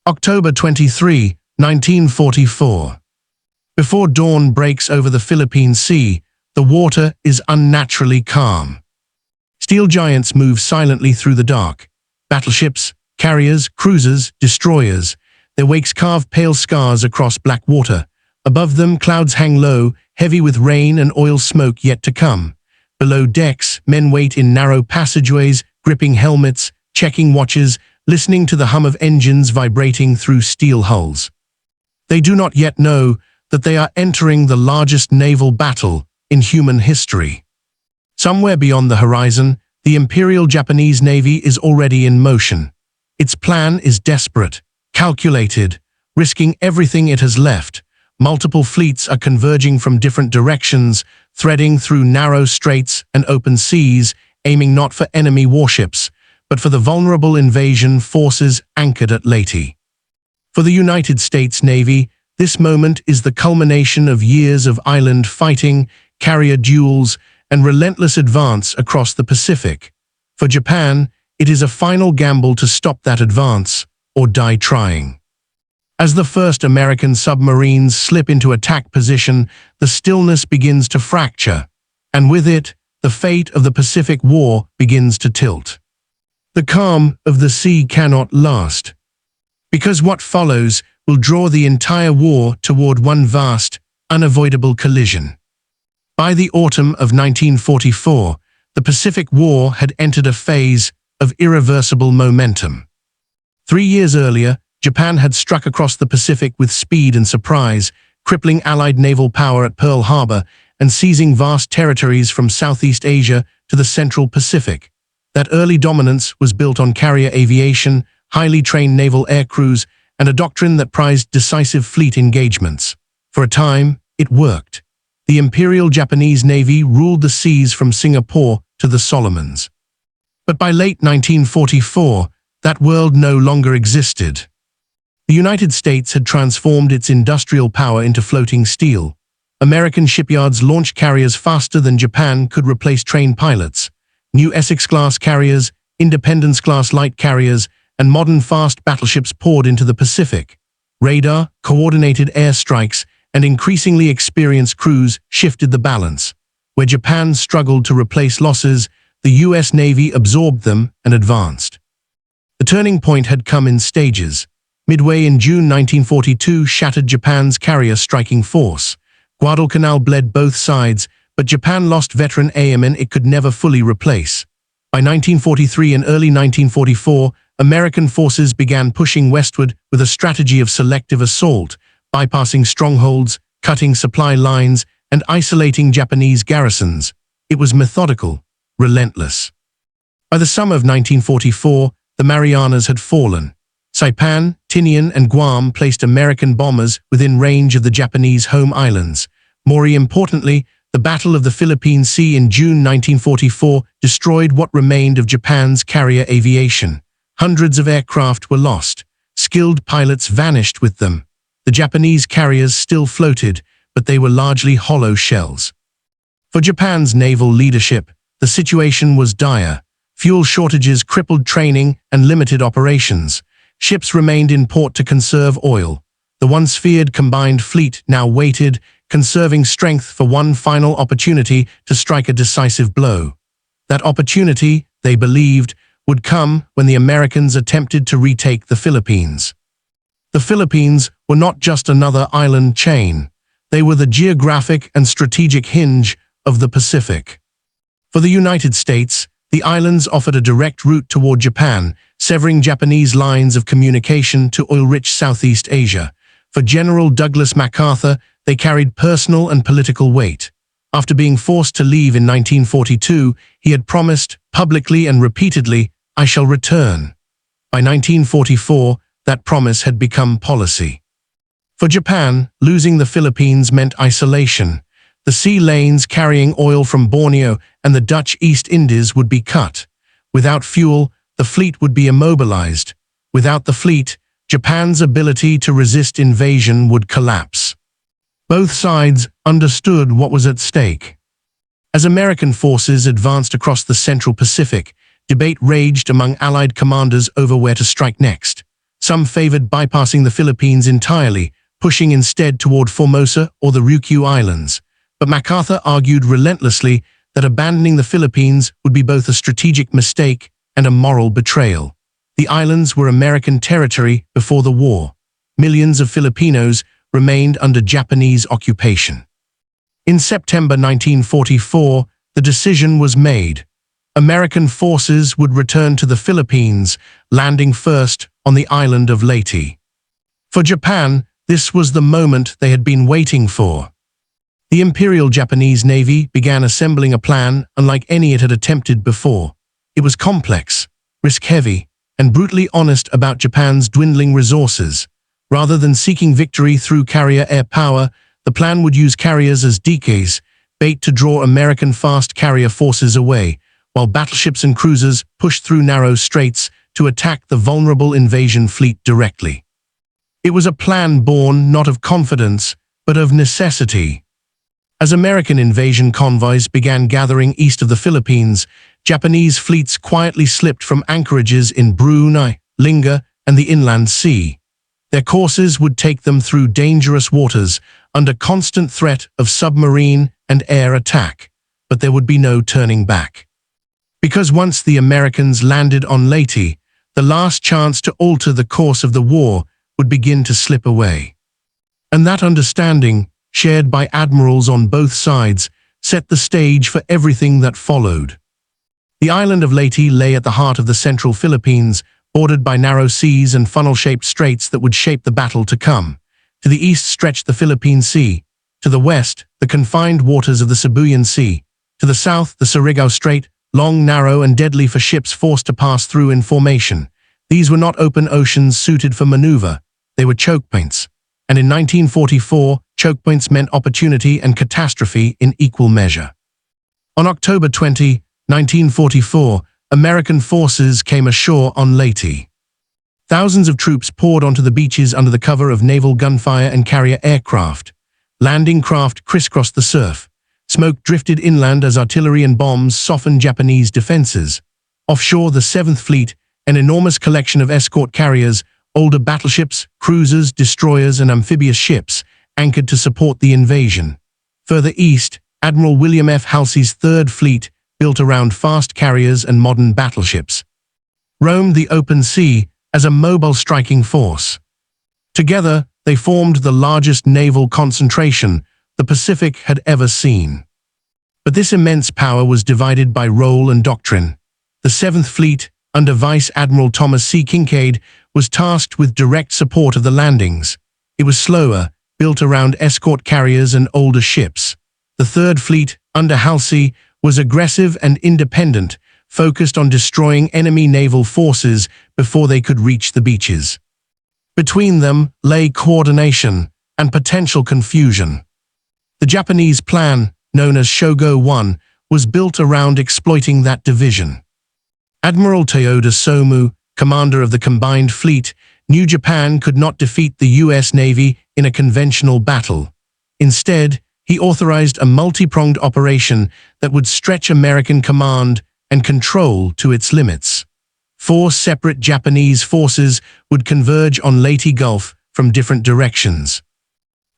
October 23, 1944. Before dawn breaks over the Philippine Sea, the water is unnaturally calm. Steel giants move silently through the dark. Battleships, carriers, cruisers, destroyers. Their wakes carve pale scars across black water. Above them, clouds hang low, heavy with rain and oil smoke yet to come. Below decks, men wait in narrow passageways, gripping helmets, checking watches, listening to the hum of engines vibrating through steel hulls. They do not yet know that they are entering the largest naval battle in human history. Somewhere beyond the horizon, the Imperial Japanese Navy is already in motion. Its plan is desperate, calculated, risking everything it has left. Multiple fleets are converging from different directions, threading through narrow straits and open seas, aiming not for enemy warships, but for the vulnerable invasion forces anchored at Leyte. For the United States Navy, this moment is the culmination of years of island fighting, carrier duels, and relentless advance across the Pacific. For Japan, it is a final gamble to stop that advance or die trying. As the first American submarines slip into attack position, the stillness begins to fracture, and with it, the fate of the Pacific War begins to tilt. The calm of the sea cannot last, because what follows will draw the entire war toward one vast, unavoidable collision. By the autumn of 1944, the Pacific War had entered a phase of irreversible momentum. 3 years earlier, Japan had struck across the Pacific with speed and surprise, crippling Allied naval power at Pearl Harbor and seizing vast territories from Southeast Asia to the Central Pacific. That early dominance was built on carrier aviation, highly trained naval air crews, and a doctrine that prized decisive fleet engagements. For a time, it worked. The Imperial Japanese Navy ruled the seas from Singapore to the Solomons. But by late 1944, that world no longer existed. The United States had transformed its industrial power into floating steel. American shipyards launched carriers faster than Japan could replace trained pilots. New Essex-class carriers, Independence-class light carriers, and modern fast battleships poured into the Pacific. Radar, coordinated airstrikes, and increasingly experienced crews shifted the balance. Where Japan struggled to replace losses, the U.S. Navy absorbed them and advanced. The turning point had come in stages. Midway in June 1942 shattered Japan's carrier-striking force. Guadalcanal bled both sides, but Japan lost veteran airmen it could never fully replace. By 1943 and early 1944, American forces began pushing westward with a strategy of selective assault, bypassing strongholds, cutting supply lines, and isolating Japanese garrisons. It was methodical, relentless. By the summer of 1944, the Marianas had fallen. Saipan, Tinian, and Guam placed American bombers within range of the Japanese home islands. More importantly, the Battle of the Philippine Sea in June 1944 destroyed what remained of Japan's carrier aviation. Hundreds of aircraft were lost. Skilled pilots vanished with them. The Japanese carriers still floated, but they were largely hollow shells. For Japan's naval leadership, the situation was dire. Fuel shortages crippled training and limited operations. Ships remained in port to conserve oil. The once feared combined fleet now waited, conserving strength for one final opportunity to strike a decisive blow. That opportunity, they believed, would come when the Americans attempted to retake the Philippines. The Philippines were not just another island chain. They were the geographic and strategic hinge of the Pacific. For the United States, the islands offered a direct route toward Japan, severing Japanese lines of communication to oil-rich Southeast Asia. For General Douglas MacArthur, they carried personal and political weight. After being forced to leave in 1942, he had promised, publicly and repeatedly, "I shall return." By 1944, that promise had become policy. For Japan, losing the Philippines meant isolation. The sea lanes carrying oil from Borneo and the Dutch East Indies would be cut. Without fuel, the fleet would be immobilized. Without the fleet, Japan's ability to resist invasion would collapse. Both sides understood what was at stake. As American forces advanced across the Central Pacific, debate raged among Allied commanders over where to strike next. Some favored bypassing the Philippines entirely, pushing instead toward Formosa or the Ryukyu Islands. But MacArthur argued relentlessly that abandoning the Philippines would be both a strategic mistake and a moral betrayal. The islands were American territory before the war. Millions of Filipinos remained under Japanese occupation. In September 1944, the decision was made. American forces would return to the Philippines, landing first on the island of Leyte. For Japan, this was the moment they had been waiting for. The Imperial Japanese Navy began assembling a plan unlike any it had attempted before. It was complex, risk-heavy, and brutally honest about Japan's dwindling resources. Rather than seeking victory through carrier air power, the plan would use carriers as decoys, bait to draw American fast carrier forces away, while battleships and cruisers pushed through narrow straits to attack the vulnerable invasion fleet directly. It was a plan born not of confidence, but of necessity. As American invasion convoys began gathering east of the Philippines, Japanese fleets quietly slipped from anchorages in Brunei, Lingga, and the Inland Sea. Their courses would take them through dangerous waters, under constant threat of submarine and air attack, but there would be no turning back. Because once the Americans landed on Leyte, the last chance to alter the course of the war would begin to slip away. And that understanding, shared by admirals on both sides, set the stage for everything that followed. The island of Leyte lay at the heart of the central Philippines, bordered by narrow seas and funnel-shaped straits that would shape the battle to come. To the east stretched the Philippine Sea. To the west, the confined waters of the Sibuyan Sea. To the south, the Surigao Strait, long, narrow, and deadly for ships forced to pass through in formation. These were not open oceans suited for maneuver. They were choke points. And in 1944, choke points meant opportunity and catastrophe in equal measure. On October 20, 1944, American forces came ashore on Leyte. Thousands of troops poured onto the beaches under the cover of naval gunfire and carrier aircraft. Landing craft crisscrossed the surf. Smoke drifted inland as artillery and bombs softened Japanese defenses. Offshore, the 7th Fleet, an enormous collection of escort carriers, older battleships, cruisers, destroyers, and amphibious ships, anchored to support the invasion. Further east, Admiral William F. Halsey's 3rd Fleet, built around fast carriers and modern battleships, roamed the open sea as a mobile striking force. Together, they formed the largest naval concentration the Pacific had ever seen. But this immense power was divided by role and doctrine. The 7th Fleet, under Vice Admiral Thomas C. Kinkaid, was tasked with direct support of the landings. It was slower, built around escort carriers and older ships. The 3rd Fleet, under Halsey, was aggressive and independent, focused on destroying enemy naval forces before they could reach the beaches. Between them lay coordination and potential confusion. The Japanese plan, known as Shō-Gō I, was built around exploiting that division. Admiral Toyoda Somu, commander of the combined fleet, knew Japan could not defeat the U.S. Navy in a conventional battle. Instead, he authorized a multi-pronged operation that would stretch American command and control to its limits. 4 separate Japanese forces would converge on Leyte Gulf from different directions.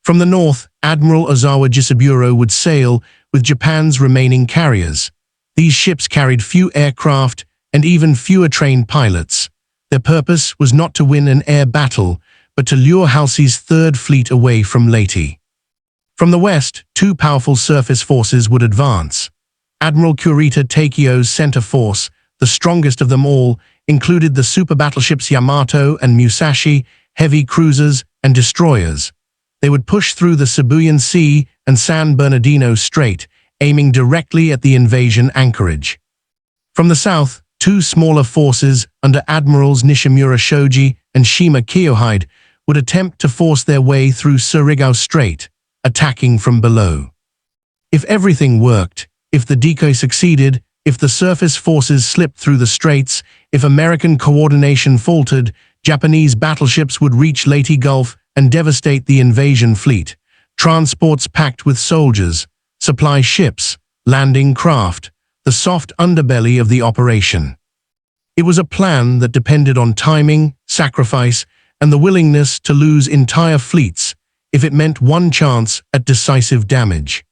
From the north, Admiral Ozawa Jisaburo would sail with Japan's remaining carriers. These ships carried few aircraft and even fewer trained pilots. Their purpose was not to win an air battle, but to lure Halsey's 3rd Fleet away from Leyte. From the west, 2 powerful surface forces would advance. Admiral Kurita Takeo's center force, the strongest of them all, included the super battleships Yamato and Musashi, heavy cruisers and destroyers. They would push through the Sibuyan Sea and San Bernardino Strait, aiming directly at the invasion anchorage. From the south, 2 smaller forces under Admirals Nishimura Shoji and Shima Kiyohide would attempt to force their way through Surigao Strait, attacking from below. If everything worked, if the decoy succeeded, if the surface forces slipped through the straits, if American coordination faltered, Japanese battleships would reach Leyte Gulf and devastate the invasion fleet. Transports packed with soldiers, supply ships, landing craft, the soft underbelly of the operation. It was a plan that depended on timing, sacrifice, and the willingness to lose entire fleets if it meant one chance at decisive damage.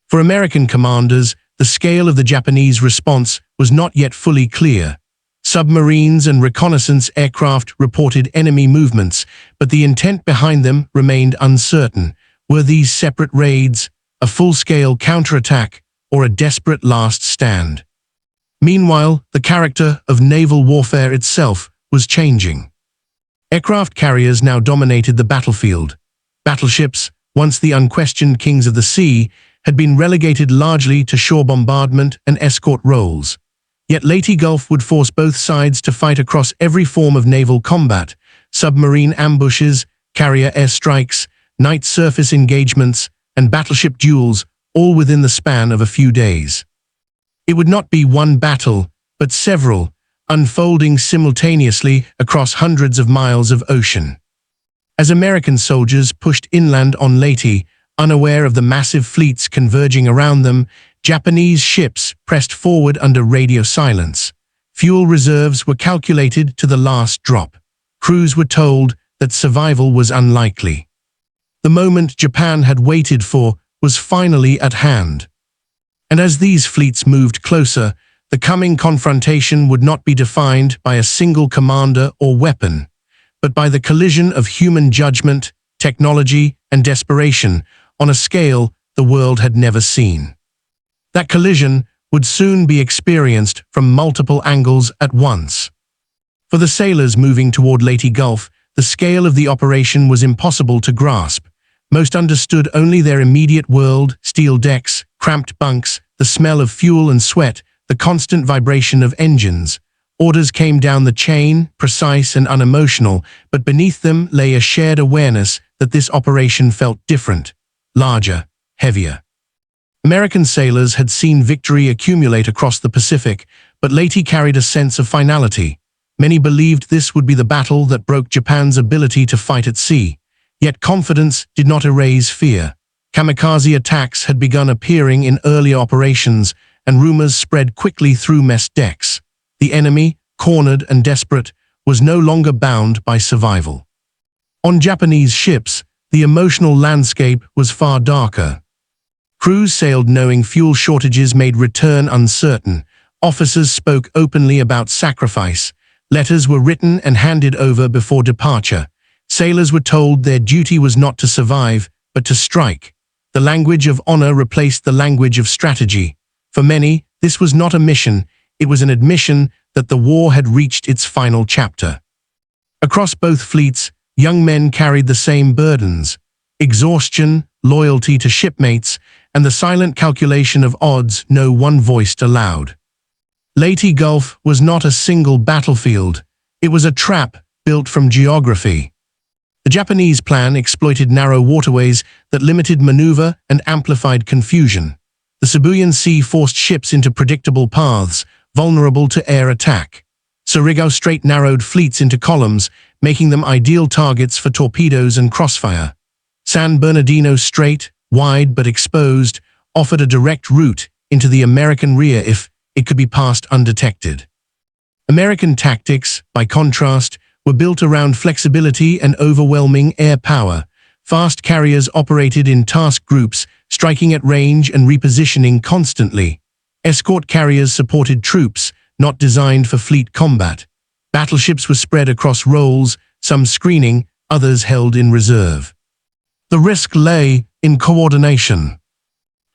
For American commanders, the scale of the Japanese response was not yet fully clear. Submarines and reconnaissance aircraft reported enemy movements, but the intent behind them remained uncertain. Were these separate raids, a full-scale counterattack, or a desperate last stand? Meanwhile, the character of naval warfare itself was changing. Aircraft carriers now dominated the battlefield. Battleships, once the unquestioned kings of the sea, had been relegated largely to shore bombardment and escort roles. Yet Leyte Gulf would force both sides to fight across every form of naval combat: submarine ambushes, carrier airstrikes, night surface engagements, and battleship duels, all within the span of a few days. It would not be one battle, but several, unfolding simultaneously across hundreds of miles of ocean. As American soldiers pushed inland on Leyte, unaware of the massive fleets converging around them, Japanese ships pressed forward under radio silence. Fuel reserves were calculated to the last drop. Crews were told that survival was unlikely. The moment Japan had waited for was finally at hand. And as these fleets moved closer, the coming confrontation would not be defined by a single commander or weapon, but by the collision of human judgment, technology, and desperation on a scale the world had never seen. That collision would soon be experienced from multiple angles at once. For the sailors moving toward Leyte Gulf, the scale of the operation was impossible to grasp. Most understood only their immediate world: steel decks, cramped bunks, the smell of fuel and sweat, the constant vibration of engines. Orders came down the chain, precise and unemotional, but beneath them lay a shared awareness that this operation felt different, larger, heavier. American sailors had seen victory accumulate across the Pacific, but Leyte carried a sense of finality. Many believed this would be the battle that broke Japan's ability to fight at sea. Yet confidence did not erase fear. Kamikaze attacks had begun appearing in earlier operations, and rumors spread quickly through mess decks. The enemy, cornered and desperate, was no longer bound by survival. On Japanese ships, the emotional landscape was far darker. Crews sailed knowing fuel shortages made return uncertain. Officers spoke openly about sacrifice. Letters were written and handed over before departure. Sailors were told their duty was not to survive, but to strike. The language of honor replaced the language of strategy. For many, this was not a mission, it was an admission that the war had reached its final chapter. Across both fleets, young men carried the same burdens: exhaustion, loyalty to shipmates, and the silent calculation of odds no one voiced aloud. Leyte Gulf was not a single battlefield, it was a trap built from geography. The Japanese plan exploited narrow waterways that limited maneuver and amplified confusion. The Sibuyan Sea forced ships into predictable paths, vulnerable to air attack. Surigao Strait narrowed fleets into columns, making them ideal targets for torpedoes and crossfire. San Bernardino Strait, wide but exposed, offered a direct route into the American rear if it could be passed undetected. American tactics, by contrast, were built around flexibility and overwhelming air power. Fast carriers operated in task groups, striking at range and repositioning constantly. Escort carriers supported troops, not designed for fleet combat. Battleships were spread across roles, some screening, others held in reserve. The risk lay in coordination.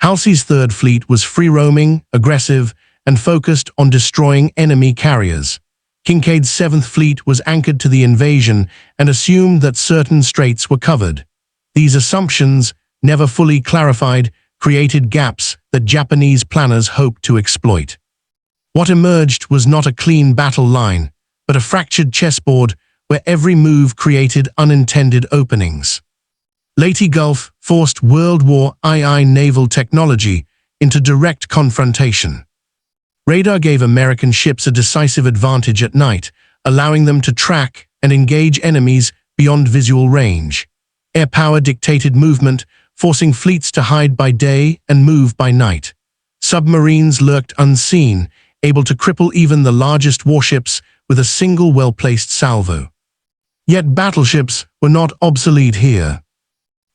Halsey's Third Fleet was free-roaming, aggressive, and focused on destroying enemy carriers. Kinkaid's Seventh Fleet was anchored to the invasion and assumed that certain straits were covered. These assumptions, never fully clarified, created gaps that Japanese planners hoped to exploit. What emerged was not a clean battle line, but a fractured chessboard where every move created unintended openings. Leyte Gulf forced World War II naval technology into direct confrontation. Radar gave American ships a decisive advantage at night, allowing them to track and engage enemies beyond visual range. Air power dictated movement, forcing fleets to hide by day and move by night. Submarines lurked unseen, able to cripple even the largest warships with a single well-placed salvo. Yet battleships were not obsolete here.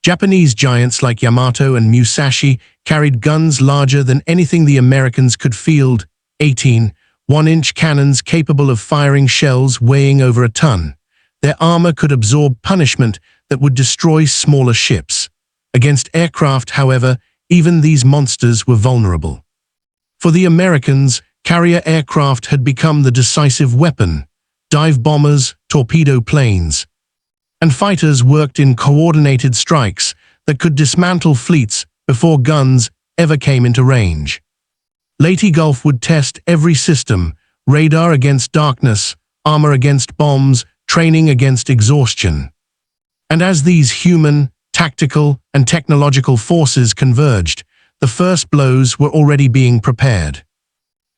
Japanese giants like Yamato and Musashi carried guns larger than anything the Americans could field, 18 one-inch cannons capable of firing shells weighing over a ton. Their armor could absorb punishment that would destroy smaller ships. Against aircraft, however, even these monsters were vulnerable. For the Americans, carrier aircraft had become the decisive weapon. Dive bombers, torpedo planes, and fighters worked in coordinated strikes that could dismantle fleets before guns ever came into range. Leyte Gulf would test every system: radar against darkness, armor against bombs, training against exhaustion. And as these human, tactical, and technological forces converged, the first blows were already being prepared.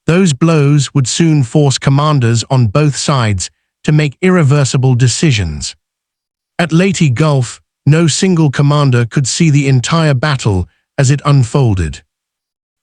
Those blows would soon force commanders on both sides to make irreversible decisions. At Leyte Gulf, no single commander could see the entire battle as it unfolded.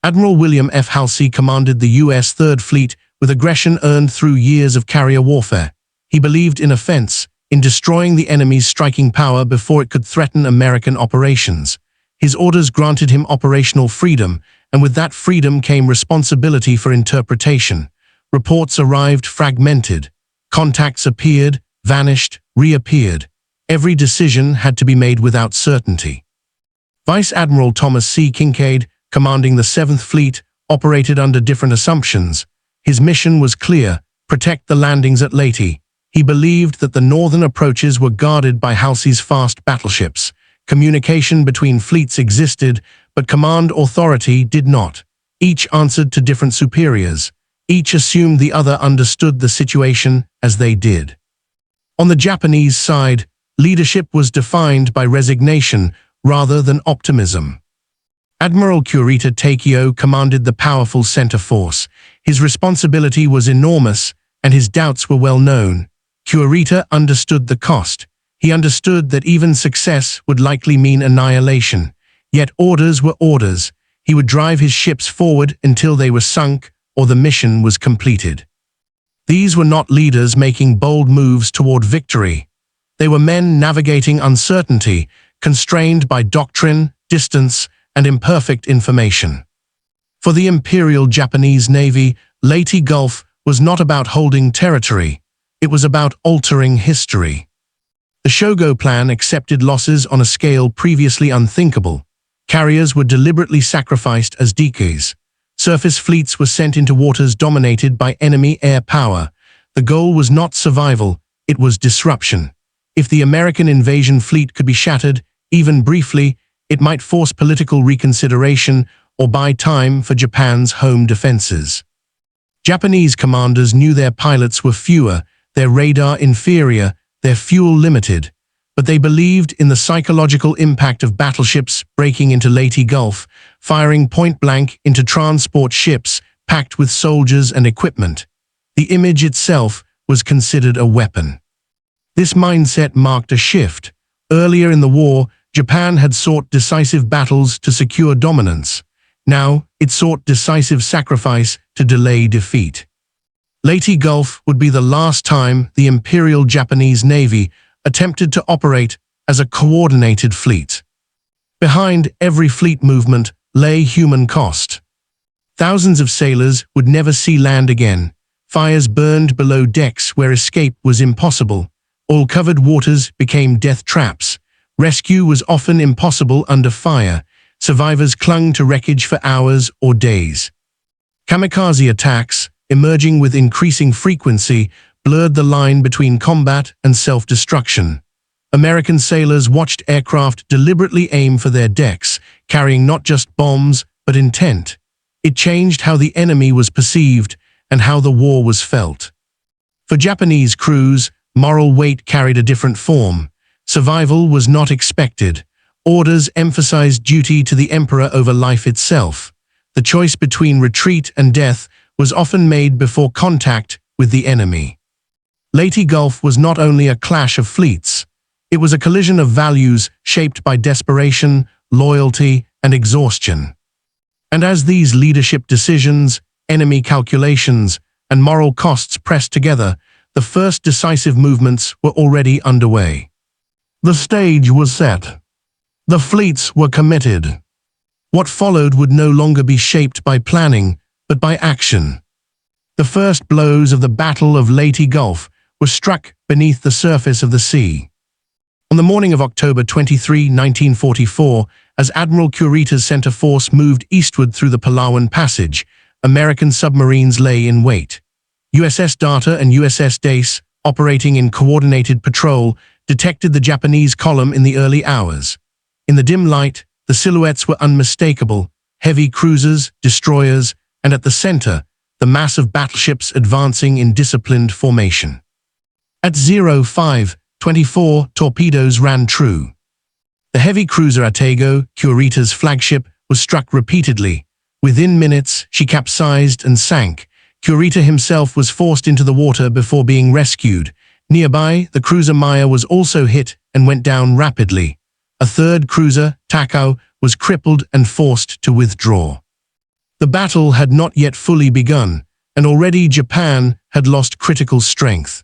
Admiral William F. Halsey commanded the U.S. Third Fleet with aggression earned through years of carrier warfare. He believed in offense, in destroying the enemy's striking power before it could threaten American operations. His orders granted him operational freedom, and with that freedom came responsibility for interpretation. Reports arrived fragmented. Contacts appeared, vanished, reappeared. Every decision had to be made without certainty. Vice Admiral Thomas C. Kinkaid, commanding the 7th Fleet, operated under different assumptions. His mission was clear: protect the landings at Leyte. He believed that the northern approaches were guarded by Halsey's fast battleships. Communication between fleets existed, but command authority did not. Each answered to different superiors. Each assumed the other understood the situation as they did. On the Japanese side, leadership was defined by resignation rather than optimism. Admiral Kurita commanded the powerful center force. His responsibility was enormous, and his doubts were well known. Kurita understood the cost. He understood that even success would likely mean annihilation. Yet orders were orders. He would drive his ships forward until they were sunk or the mission was completed. These were not leaders making bold moves toward victory. They were men navigating uncertainty, constrained by doctrine, distance, and imperfect information. For the Imperial Japanese Navy, Leyte Gulf was not about holding territory. It was about altering history. The Shō-Gō plan accepted losses on a scale previously unthinkable. Carriers were deliberately sacrificed as decoys. Surface fleets were sent into waters dominated by enemy air power. The goal was not survival, it was disruption. If the American invasion fleet could be shattered, even briefly, it might force political reconsideration or buy time for Japan's home defenses. Japanese commanders knew their pilots were fewer, their radar inferior, their fuel limited, but they believed in the psychological impact of battleships breaking into Leyte Gulf, firing point-blank into transport ships packed with soldiers and equipment. The image itself was considered a weapon. This mindset marked a shift. Earlier in the war, Japan had sought decisive battles to secure dominance. Now, it sought decisive sacrifice to delay defeat. Leyte Gulf would be the last time the Imperial Japanese Navy attempted to operate as a coordinated fleet. Behind every fleet movement lay human cost. Thousands of sailors would never see land again. Fires burned below decks where escape was impossible. Oil-covered waters became death traps. Rescue was often impossible under fire. Survivors clung to wreckage for hours or days. Kamikaze attacks, emerging with increasing frequency, blurred the line between combat and self-destruction. American sailors watched aircraft deliberately aim for their decks, carrying not just bombs, but intent. It changed how the enemy was perceived and how the war was felt. For Japanese crews, moral weight carried a different form. Survival was not expected. Orders emphasized duty to the emperor over life itself. The choice between retreat and death was often made before contact with the enemy. Leyte Gulf was not only a clash of fleets. It was a collision of values shaped by desperation, loyalty, and exhaustion. And as these leadership decisions, enemy calculations, and moral costs pressed together, the first decisive movements were already underway. The stage was set. The fleets were committed. What followed would no longer be shaped by planning, but by action. The first blows of the Battle of Leyte Gulf were struck beneath the surface of the sea. On the morning of October 23, 1944, as Admiral Kurita's center force moved eastward through the Palawan Passage, American submarines lay in wait. USS Data and USS Dace, operating in coordinated patrol, detected the Japanese column in the early hours. In the dim light, the silhouettes were unmistakable: heavy cruisers, destroyers, and at the center, the mass of battleships advancing in disciplined formation. At 05:24, torpedoes ran true. The heavy cruiser Shō-Gō, Kurita's flagship, was struck repeatedly. Within minutes, she capsized and sank. Kurita himself was forced into the water before being rescued. Nearby, the cruiser Maya was also hit and went down rapidly. A third cruiser, Takao, was crippled and forced to withdraw. The battle had not yet fully begun, and already Japan had lost critical strength.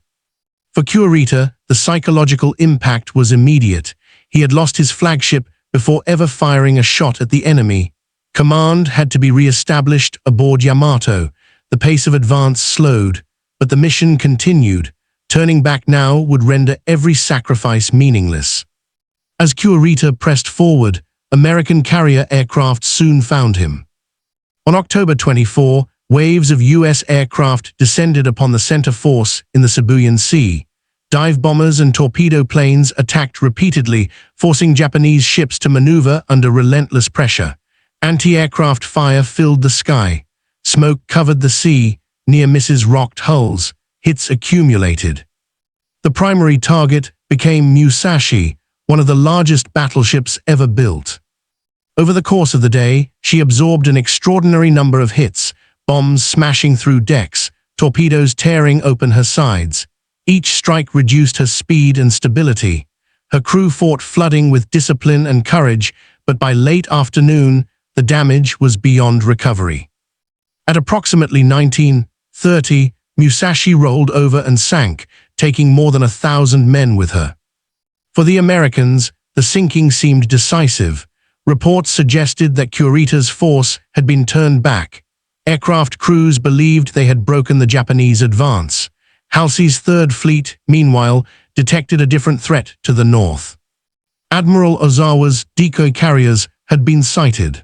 For Kurita, the psychological impact was immediate. He had lost his flagship before ever firing a shot at the enemy. Command had to be re-established aboard Yamato. The pace of advance slowed, but the mission continued. Turning back now would render every sacrifice meaningless. As Kurita pressed forward, American carrier aircraft soon found him. On October 24, waves of U.S. aircraft descended upon the center force in the Cebuyan Sea. Dive bombers and torpedo planes attacked repeatedly, forcing Japanese ships to maneuver under relentless pressure. Anti-aircraft fire filled the sky. Smoke covered the sea. Near misses rocked hulls. Hits accumulated. The primary target became Musashi, one of the largest battleships ever built. Over the course of the day, she absorbed an extraordinary number of hits, bombs smashing through decks, torpedoes tearing open her sides. Each strike reduced her speed and stability. Her crew fought flooding with discipline and courage, but by late afternoon, the damage was beyond recovery. At approximately 19:30, Musashi rolled over and sank, taking more than 1,000 men with her. For the Americans, the sinking seemed decisive. Reports suggested that Kurita's force had been turned back. Aircraft crews believed they had broken the Japanese advance. Halsey's Third Fleet, meanwhile, detected a different threat to the north. Admiral Ozawa's decoy carriers had been sighted.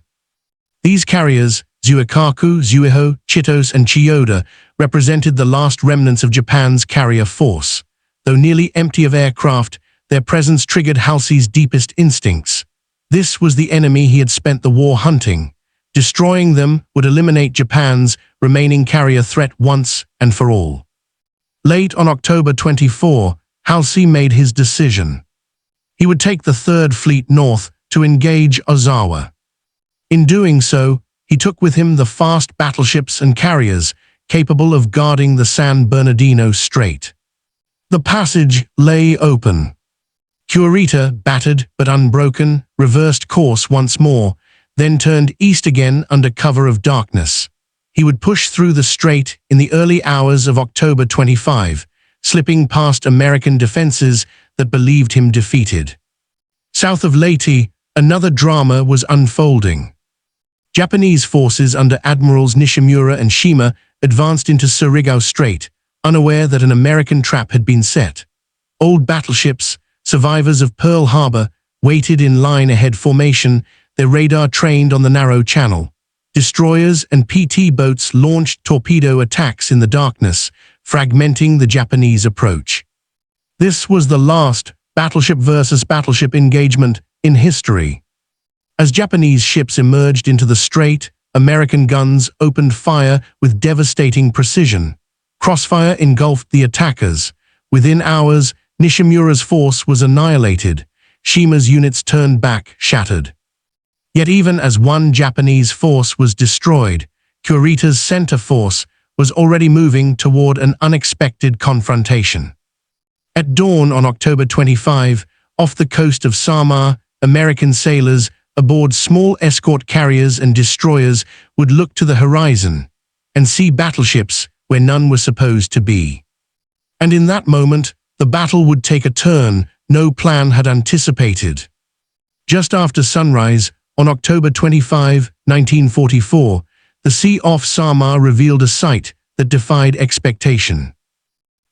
These carriers, Zuikaku, Zuiho, Chitos, and Chiyoda, represented the last remnants of Japan's carrier force. Though nearly empty of aircraft, their presence triggered Halsey's deepest instincts. This was the enemy he had spent the war hunting. Destroying them would eliminate Japan's remaining carrier threat once and for all. Late on October 24, Halsey made his decision. He would take the Third Fleet north to engage Ozawa. In doing so, he took with him the fast battleships and carriers capable of guarding the San Bernardino Strait. The passage lay open. Kurita, battered but unbroken, reversed course once more, then turned east again under cover of darkness. He would push through the strait in the early hours of October 25, slipping past American defenses that believed him defeated. South of Leyte, another drama was unfolding. Japanese forces under Admirals Nishimura and Shima advanced into Surigao Strait, unaware that an American trap had been set. Old battleships, survivors of Pearl Harbor, waited in line-ahead formation, their radar trained on the narrow channel. Destroyers and PT boats launched torpedo attacks in the darkness, fragmenting the Japanese approach. This was the last battleship versus battleship engagement in history. As Japanese ships emerged into the strait, American guns opened fire with devastating precision. Crossfire engulfed the attackers. Within hours, Nishimura's force was annihilated. Shima's units turned back, shattered. Yet even as one Japanese force was destroyed, Kurita's center force was already moving toward an unexpected confrontation. At dawn on October 25, off the coast of Samar, American sailors aboard small escort carriers and destroyers would look to the horizon and see battleships where none were supposed to be. And in that moment, the battle would take a turn no plan had anticipated. Just after sunrise, on October 25, 1944, the sea off Samar revealed a sight that defied expectation.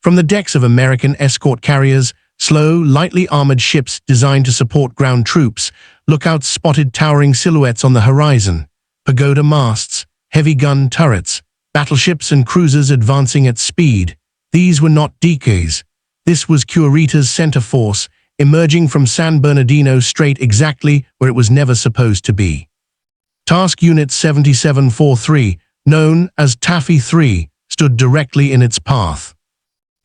From the decks of American escort carriers, slow, lightly armored ships designed to support ground troops, lookouts spotted towering silhouettes on the horizon, pagoda masts, heavy gun turrets, battleships and cruisers advancing at speed. These were not decoys. This was Kurita's center force, emerging from San Bernardino Strait exactly where it was never supposed to be. Task Unit 7743, known as Taffy 3, stood directly in its path.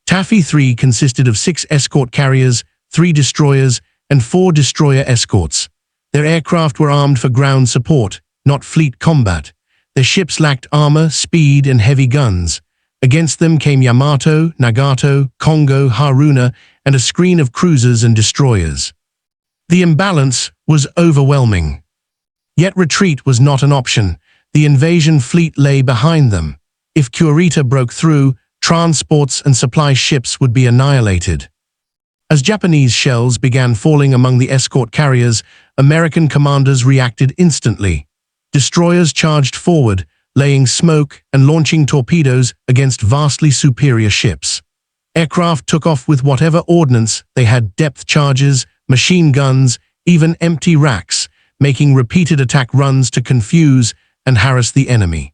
Taffy 3 consisted of 6 escort carriers, 3 destroyers, and 4 destroyer escorts. Their aircraft were armed for ground support, not fleet combat. Their ships lacked armor, speed, and heavy guns. Against them came Yamato, Nagato, Kongo, Haruna, and a screen of cruisers and destroyers. The imbalance was overwhelming. Yet retreat was not an option. The invasion fleet lay behind them. If Kurita broke through, transports and supply ships would be annihilated. As Japanese shells began falling among the escort carriers, American commanders reacted instantly. Destroyers charged forward, laying smoke and launching torpedoes against vastly superior ships. Aircraft took off with whatever ordnance they had: depth charges, machine guns, even empty racks, making repeated attack runs to confuse and harass the enemy.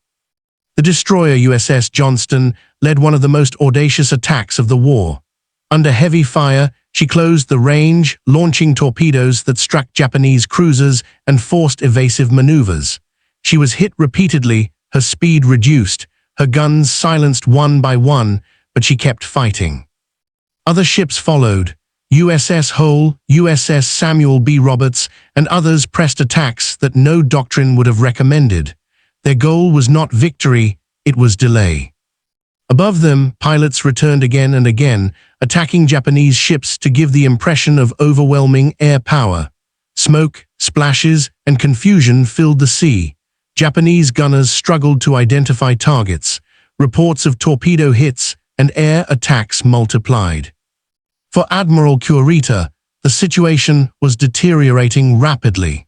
The destroyer USS Johnston led one of the most audacious attacks of the war. Under heavy fire, she closed the range, launching torpedoes that struck Japanese cruisers and forced evasive maneuvers. She was hit repeatedly, her speed reduced, her guns silenced one by one, but she kept fighting. Other ships followed. USS Hull, USS Samuel B. Roberts, and others pressed attacks that no doctrine would have recommended. Their goal was not victory, it was delay. Above them, pilots returned again and again, attacking Japanese ships to give the impression of overwhelming air power. Smoke, splashes, and confusion filled the sea. Japanese gunners struggled to identify targets. Reports of torpedo hits and air attacks multiplied. For Admiral Kurita, the situation was deteriorating rapidly.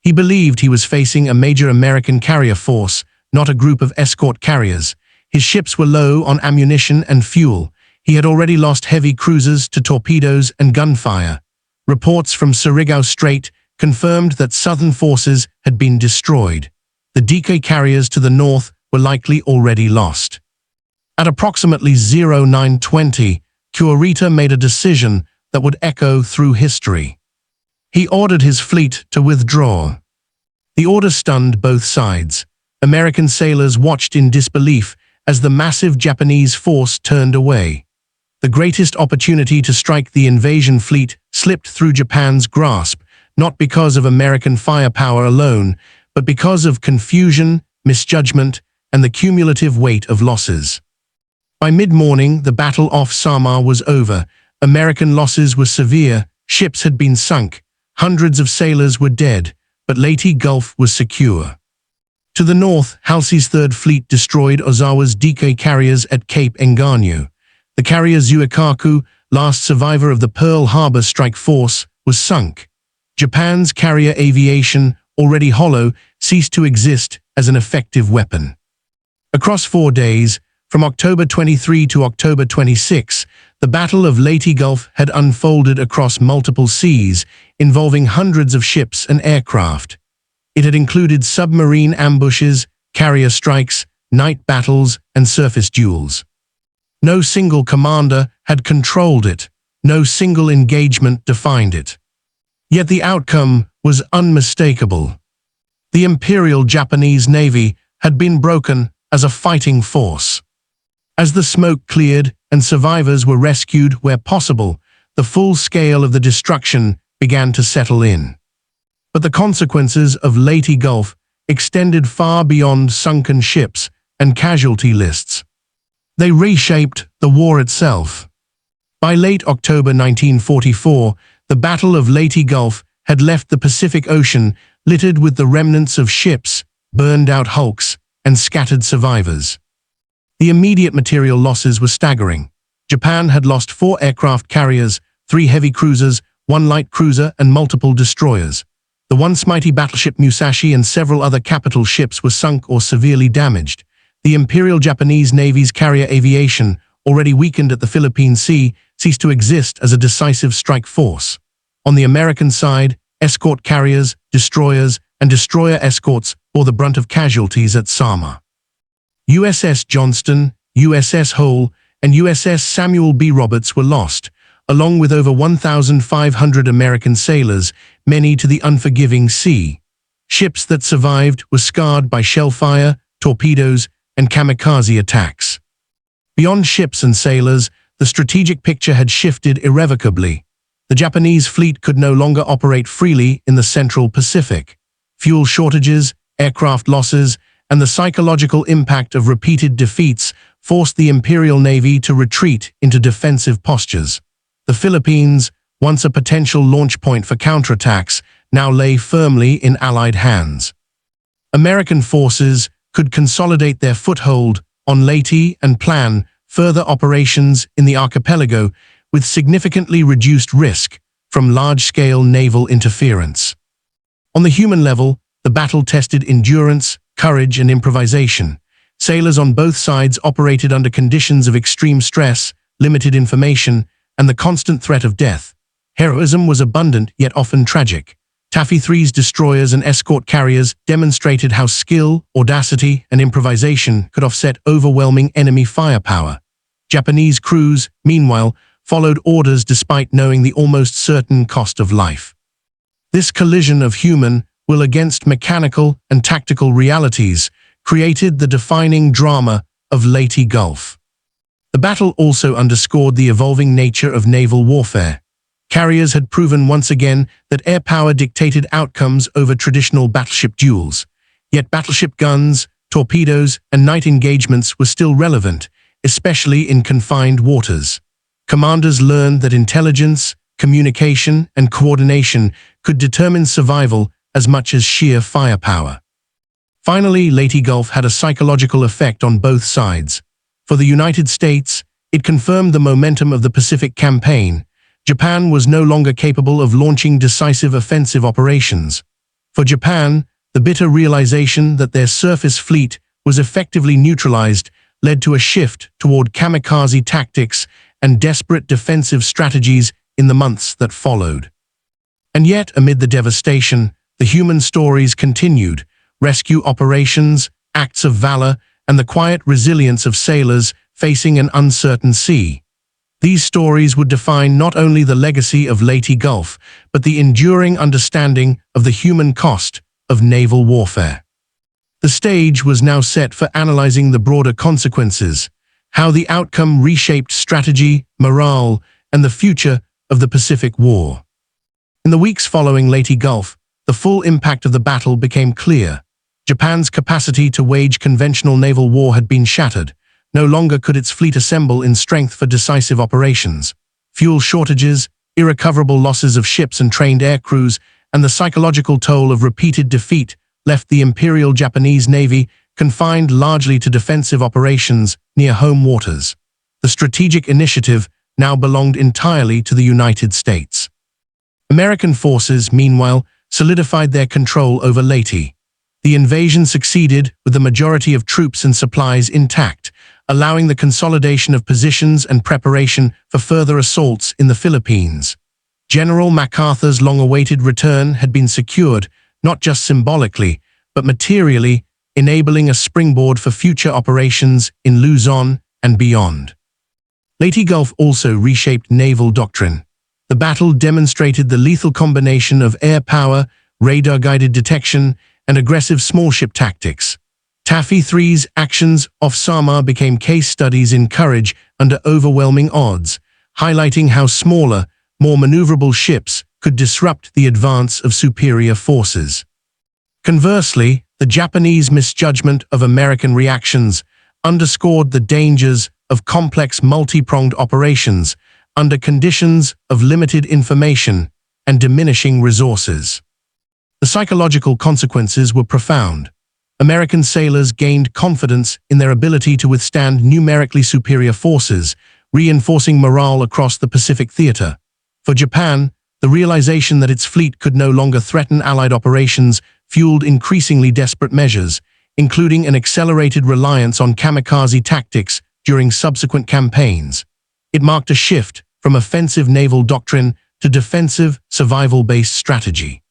He believed he was facing a major American carrier force, not a group of escort carriers. His ships were low on ammunition and fuel. He had already lost heavy cruisers to torpedoes and gunfire. Reports from Surigao Strait confirmed that Southern forces had been destroyed. The decoy carriers to the north were likely already lost. At approximately 0920, Kurita made a decision that would echo through history. He ordered his fleet to withdraw. The order stunned both sides. American sailors watched in disbelief as the massive Japanese force turned away. The greatest opportunity to strike the invasion fleet slipped through Japan's grasp, not because of American firepower alone, but because of confusion, misjudgment, and the cumulative weight of losses. By mid-morning, the battle off Samar was over. American losses were severe, ships had been sunk, hundreds of sailors were dead, but Leyte Gulf was secure. To the north, Halsey's Third Fleet destroyed Ozawa's decoy carriers at Cape Engano. The carrier Zuikaku, last survivor of the Pearl Harbor strike force, was sunk. Japan's carrier aviation, already hollow, ceased to exist as an effective weapon. Across 4 days, from October 23 to October 26, the Battle of Leyte Gulf had unfolded across multiple seas, involving hundreds of ships and aircraft. It had included submarine ambushes, carrier strikes, night battles, and surface duels. No single commander had controlled it. No single engagement defined it. Yet the outcome was unmistakable. The Imperial Japanese Navy had been broken as a fighting force. As the smoke cleared and survivors were rescued where possible, the full scale of the destruction began to settle in. But the consequences of Leyte Gulf extended far beyond sunken ships and casualty lists. They reshaped the war itself. By late October 1944, the Battle of Leyte Gulf had left the Pacific Ocean littered with the remnants of ships, burned-out hulks, and scattered survivors. The immediate material losses were staggering. Japan had lost 4 aircraft carriers, 3 heavy cruisers, 1 light cruiser, and multiple destroyers. The once mighty battleship Musashi and several other capital ships were sunk or severely damaged. The Imperial Japanese Navy's carrier aviation, already weakened at the Philippine Sea, ceased to exist as a decisive strike force. On the American side, escort carriers, destroyers, and destroyer escorts bore the brunt of casualties at Samar. USS Johnston, USS Hull, and USS Samuel B. Roberts were lost, along with over 1,500 American sailors, many to the unforgiving sea. Ships that survived were scarred by shellfire, torpedoes, and kamikaze attacks. Beyond ships and sailors, the strategic picture had shifted irrevocably. The Japanese fleet could no longer operate freely in the Central Pacific. Fuel shortages, aircraft losses, and the psychological impact of repeated defeats forced the Imperial Navy to retreat into defensive postures. The Philippines, once a potential launch point for counterattacks, now lay firmly in Allied hands. American forces could consolidate their foothold on Leyte and plan further operations in the archipelago with significantly reduced risk from large-scale naval interference. On the human level, the battle tested endurance, courage, and improvisation. Sailors on both sides operated under conditions of extreme stress, limited information, and the constant threat of death. Heroism was abundant yet often tragic. Taffy 3's destroyers and escort carriers demonstrated how skill, audacity, and improvisation could offset overwhelming enemy firepower. Japanese crews, meanwhile, followed orders despite knowing the almost certain cost of life. This collision of human will against mechanical and tactical realities created the defining drama of Leyte Gulf. The battle also underscored the evolving nature of naval warfare. Carriers had proven once again that air power dictated outcomes over traditional battleship duels. Yet battleship guns, torpedoes, and night engagements were still relevant, especially in confined waters. Commanders learned that intelligence, communication, and coordination could determine survival as much as sheer firepower. Finally, Leyte Gulf had a psychological effect on both sides. For the United States, it confirmed the momentum of the Pacific Campaign. Japan was no longer capable of launching decisive offensive operations. For Japan, the bitter realization that their surface fleet was effectively neutralized led to a shift toward kamikaze tactics and desperate defensive strategies in the months that followed. And yet, amid the devastation, the human stories continued. Rescue operations, acts of valor, and the quiet resilience of sailors facing an uncertain sea. These stories would define not only the legacy of Leyte Gulf, but the enduring understanding of the human cost of naval warfare. The stage was now set for analyzing the broader consequences, how the outcome reshaped strategy, morale, and the future of the Pacific War. In the weeks following Leyte Gulf, the full impact of the battle became clear. Japan's capacity to wage conventional naval war had been shattered. No longer could its fleet assemble in strength for decisive operations. Fuel shortages, irrecoverable losses of ships and trained air crews, and the psychological toll of repeated defeat left the Imperial Japanese Navy confined largely to defensive operations near home waters. The strategic initiative now belonged entirely to the United States. American forces, meanwhile, solidified their control over Leyte. The invasion succeeded with the majority of troops and supplies intact, allowing the consolidation of positions and preparation for further assaults in the Philippines. General MacArthur's long-awaited return had been secured, not just symbolically, but materially, enabling a springboard for future operations in Luzon and beyond. Leyte Gulf also reshaped naval doctrine. The battle demonstrated the lethal combination of air power, radar-guided detection, and aggressive small-ship tactics. Taffy 3's actions off Samar became case studies in courage under overwhelming odds, highlighting how smaller, more maneuverable ships could disrupt the advance of superior forces. Conversely, the Japanese misjudgment of American reactions underscored the dangers of complex multi-pronged operations under conditions of limited information and diminishing resources. The psychological consequences were profound. American sailors gained confidence in their ability to withstand numerically superior forces, reinforcing morale across the Pacific theater. For Japan, the realization that its fleet could no longer threaten Allied operations fueled increasingly desperate measures, including an accelerated reliance on kamikaze tactics during subsequent campaigns. It marked a shift from offensive naval doctrine to defensive, survival-based strategy.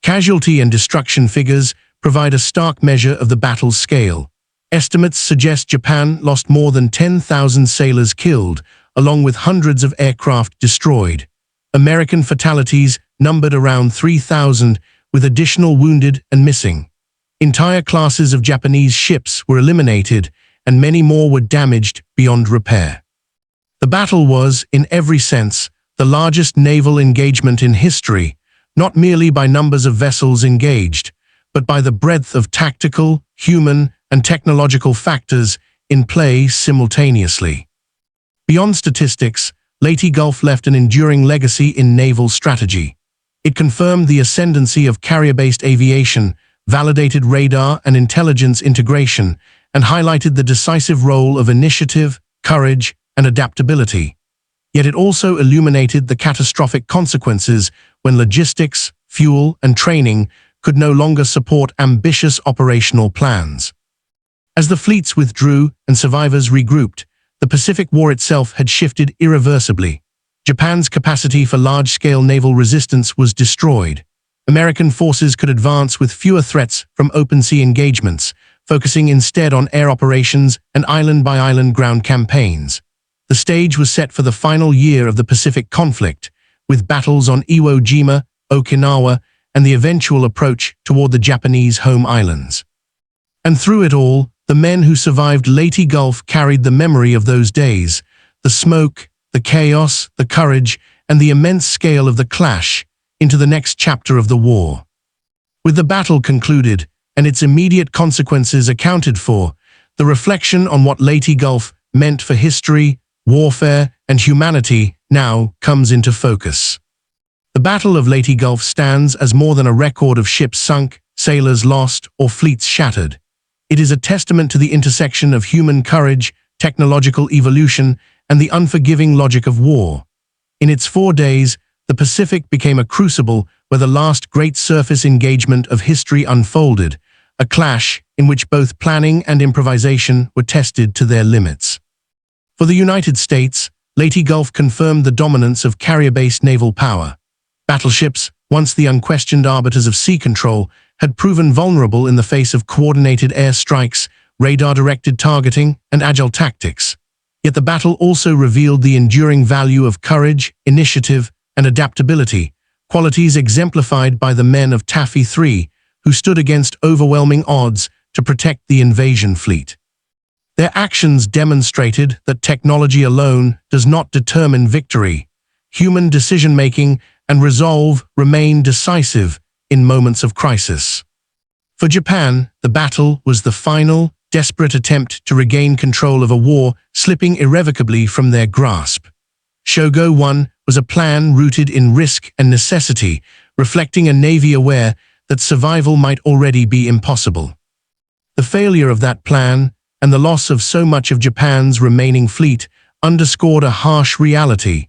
Casualty and destruction figures provide a stark measure of the battle's scale. Estimates suggest Japan lost more than 10,000 sailors killed, along with hundreds of aircraft destroyed. American fatalities numbered around 3,000, with additional wounded and missing. Entire classes of Japanese ships were eliminated, and many more were damaged beyond repair. The battle was, in every sense, the largest naval engagement in history, not merely by numbers of vessels engaged, but by the breadth of tactical, human, and technological factors in play simultaneously. Beyond statistics, Leyte Gulf left an enduring legacy in naval strategy. It confirmed the ascendancy of carrier-based aviation, validated radar and intelligence integration, and highlighted the decisive role of initiative, courage, and adaptability. Yet it also illuminated the catastrophic consequences when logistics, fuel, and training could no longer support ambitious operational plans. As the fleets withdrew and survivors regrouped, the Pacific War itself had shifted irreversibly. Japan's capacity for large-scale naval resistance was destroyed. American forces could advance with fewer threats from open-sea engagements, focusing instead on air operations and island-by-island ground campaigns. The stage was set for the final year of the Pacific conflict, with battles on Iwo Jima, Okinawa, and the eventual approach toward the Japanese home islands. And through it all, the men who survived Leyte Gulf carried the memory of those days, the smoke, the chaos, the courage, and the immense scale of the clash, into the next chapter of the war. With the battle concluded, and its immediate consequences accounted for, the reflection on what Leyte Gulf meant for history, warfare, and humanity now comes into focus. The Battle of Leyte Gulf stands as more than a record of ships sunk, sailors lost, or fleets shattered. It is a testament to the intersection of human courage, technological evolution, and the unforgiving logic of war. In its 4 days, the Pacific became a crucible where the last great surface engagement of history unfolded, a clash in which both planning and improvisation were tested to their limits. For the United States, Leyte Gulf confirmed the dominance of carrier-based naval power. Battleships, once the unquestioned arbiters of sea control, had proven vulnerable in the face of coordinated air strikes, radar-directed targeting, and agile tactics. Yet the battle also revealed the enduring value of courage, initiative, and adaptability, qualities exemplified by the men of Taffy III, who stood against overwhelming odds to protect the invasion fleet. Their actions demonstrated that technology alone does not determine victory. Human decision-making and resolve remain decisive in moments of crisis. For Japan, the battle was the final, desperate attempt to regain control of a war slipping irrevocably from their grasp. Shō-Gō I was a plan rooted in risk and necessity, reflecting a navy aware that survival might already be impossible. The failure of that plan, and the loss of so much of Japan's remaining fleet, underscored a harsh reality.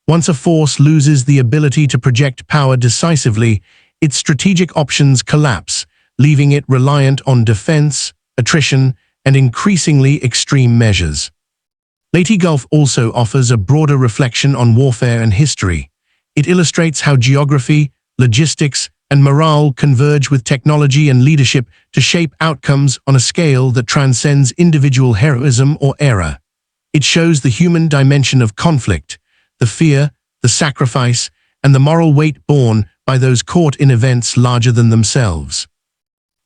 Once a force loses the ability to project power decisively, its strategic options collapse, leaving it reliant on defense, attrition, and increasingly extreme measures. Leyte Gulf also offers a broader reflection on warfare and history. It illustrates how geography, logistics, and morale converge with technology and leadership to shape outcomes on a scale that transcends individual heroism or era. It shows the human dimension of conflict, the fear, the sacrifice, and the moral weight borne by those caught in events larger than themselves.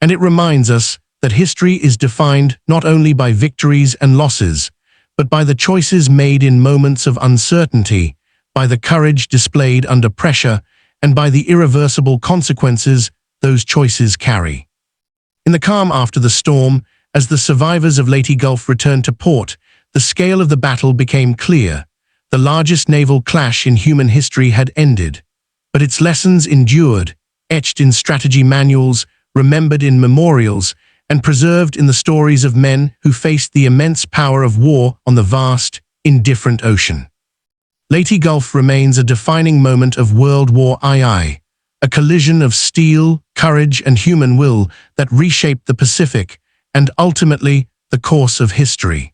And it reminds us that history is defined not only by victories and losses, but by the choices made in moments of uncertainty, by the courage displayed under pressure, and by the irreversible consequences those choices carry. In the calm after the storm, as the survivors of Leyte Gulf returned to port, the scale of the battle became clear. The largest naval clash in human history had ended, but its lessons endured, etched in strategy manuals, remembered in memorials, and preserved in the stories of men who faced the immense power of war on the vast, indifferent ocean. Leyte Gulf remains a defining moment of World War II, a collision of steel, courage, and human will that reshaped the Pacific and ultimately the course of history.